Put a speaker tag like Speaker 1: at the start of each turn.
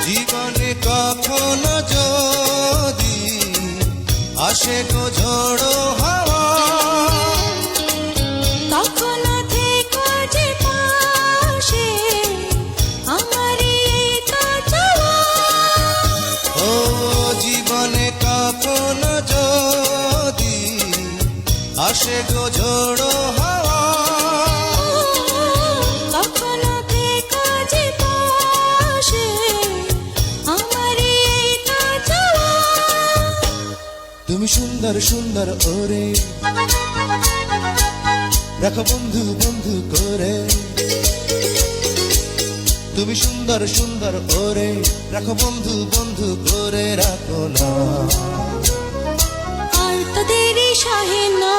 Speaker 1: জীবনে কখনো যদি আসে গো ঝড়ো হাওয়া,
Speaker 2: কখনো থেকো যে পাশে, আমারই এই তো চাওয়া।
Speaker 1: ও জীবনে কখনো যদি আসে গো ঝড়ো হাওয়া,
Speaker 2: কখনো থেকো যে পাশে, আমারই এই তো চাওয়া।
Speaker 1: তুমি সুন্দর সুন্দর ওরে রাখো বন্ধু বন্ধু করে, তুমি সুন্দর সুন্দর ওরে রাখো বন্ধু বন্ধু করে রাখো না।
Speaker 2: আর তো দেরি সহে না,